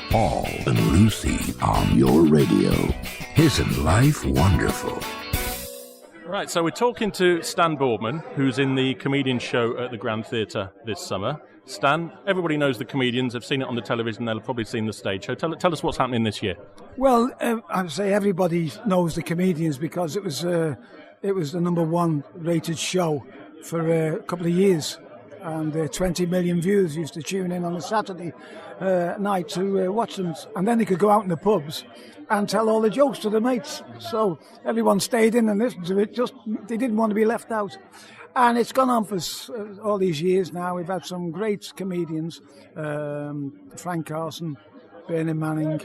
Paul and Lucy on your radio. Isn't life wonderful? Right, so we're talking to Stan Boardman, who's in the comedian show at the Grand Theatre this summer. Stan, everybody knows the comedians. They've seen it on the television. They'll have probably seen the stage show. Tell us what's happening this year. Well, I'd say everybody knows the comedians because it was the number one rated show for a couple of years. And 20 million viewers used to tune in on a Saturday night to watch them. And then they could go out in the pubs and tell all the jokes to their mates. So everyone stayed in and listened to it. Just they didn't want to be left out. And it's gone on for all these years now. We've had some great comedians, Frank Carson, Bernard Manning,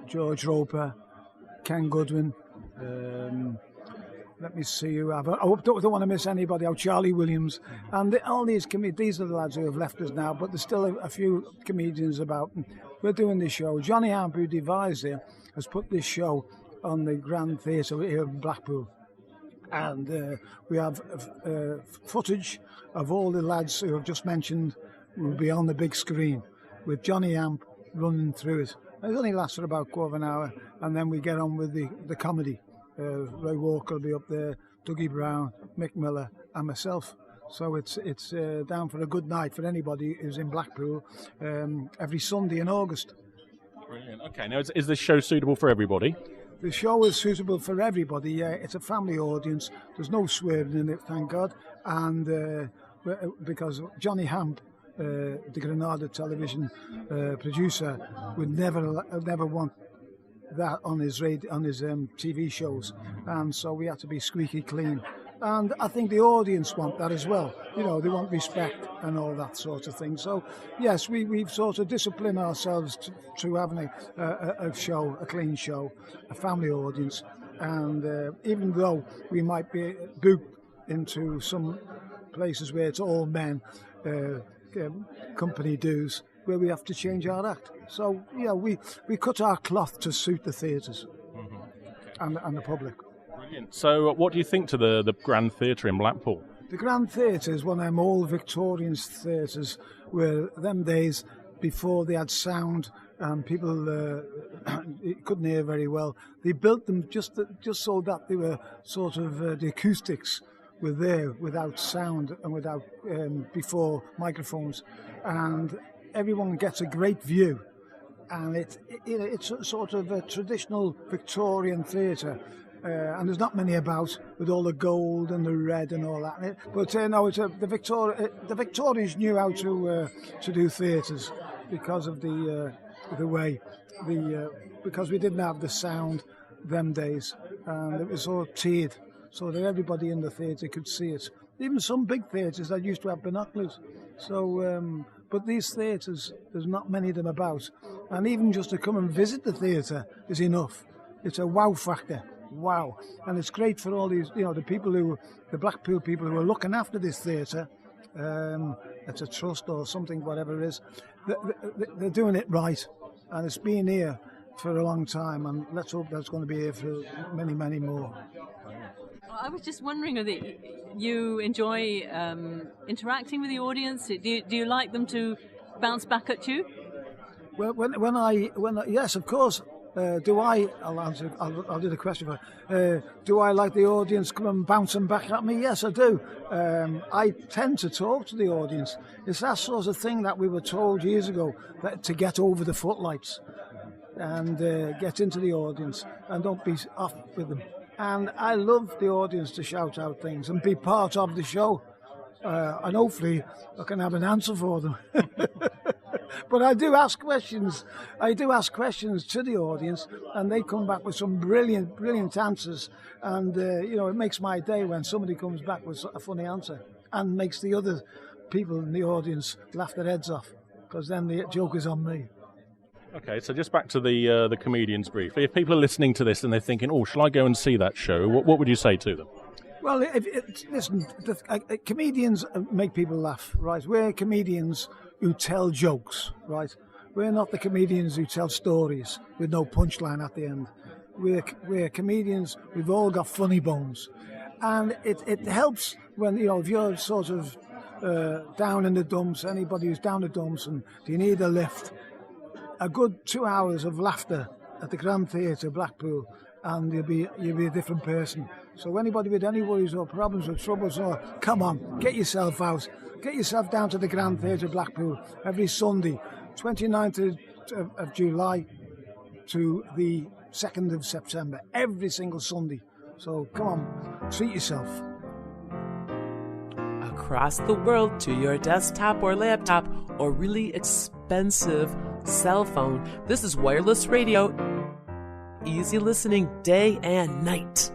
George Roper, Ken Goodwin. Let me see who I don't want to miss anybody out. Charlie Williams. And all these these are the lads who have left us now, but there's still a few comedians about. And we're doing this show. Johnny Hamp, who devised it, has put this show on the Grand Theatre here in Blackpool. And we have footage of all the lads who I've just mentioned will be on the big screen with Johnny Hamp running through it. It only lasts for about a quarter of an hour, and then we get on with the comedy. Roy Walker will be up there, Dougie Brown, Mick Miller and myself. So it's down for a good night for anybody who's in Blackpool every Sunday in August. Brilliant. Okay, now is this show suitable for everybody? The show is suitable for everybody. Yeah, it's a family audience. There's no swearing in it, thank God. And because Johnny Hamp, the Granada television producer, would never want that on his TV shows, and so we had to be squeaky clean. And I think the audience want that as well. You know, they want respect and all that sort of thing. So yes, we've sort of disciplined ourselves to having a show, a clean show, a family audience. And even though we might be booked into some places where it's all men, company dues, where we have to change our act. So, yeah, we cut our cloth to suit the theatres and the public. Brilliant. So what do you think to the Grand Theatre in Blackpool? The Grand Theatre is one of them old Victorian theatres where them days before they had sound and people couldn't hear very well. They built them just so that they were sort of the acoustics were there without sound and without before microphones, and everyone gets a great view, and it's a sort of a traditional Victorian theatre, and there's not many about with all the gold and the red and all that. But no, it's the Victorians knew how to do theatres because of the way because we didn't have the sound them days, and it was all tiered so that everybody in the theatre could see it. Even some big theatres that used to have binoculars. So. But these theatres, there's not many of them about. And even just to come and visit the theatre is enough. It's a wow factor. Wow. And it's great for all these, the Blackpool people who are looking after this theatre. It's a trust or something, whatever it is. They're doing it right. And it's been here for a long time. And let's hope that's going to be here for many, many more. I was just wondering whether you enjoy interacting with the audience. Do you like them to bounce back at you? Well, when I yes, of course. Do I? I'll do the question. Do I like the audience coming bouncing back at me? Yes, I do. I tend to talk to the audience. It's that sort of thing that we were told years ago, that to get over the footlights and get into the audience and don't be off with them. And I love the audience to shout out things and be part of the show. And hopefully I can have an answer for them. But I do ask questions. I do ask questions to the audience, and they come back with some brilliant, brilliant answers. And, it makes my day when somebody comes back with a funny answer and makes the other people in the audience laugh their heads off, because then the joke is on me. Okay, so just back to the comedians briefly. If people are listening to this and they're thinking, oh, shall I go and see that show? What would you say to them? Well, listen, comedians make people laugh, right? We're comedians who tell jokes, right? We're not the comedians who tell stories with no punchline at the end. We're comedians, we've all got funny bones. And it helps when, if you're sort of down in the dumps, anybody who's down the dumps and do you need a lift, a good 2 hours of laughter at the Grand Theatre, Blackpool, and you'll be a different person. So anybody with any worries or problems or troubles, or come on, get yourself out. Get yourself down to the Grand Theatre, Blackpool, every Sunday, 29th of July to the 2nd of September, every single Sunday. So come on, treat yourself. Across the world to your desktop or laptop or really expensive cell phone. This is Wireless Radio. Easy listening day and night.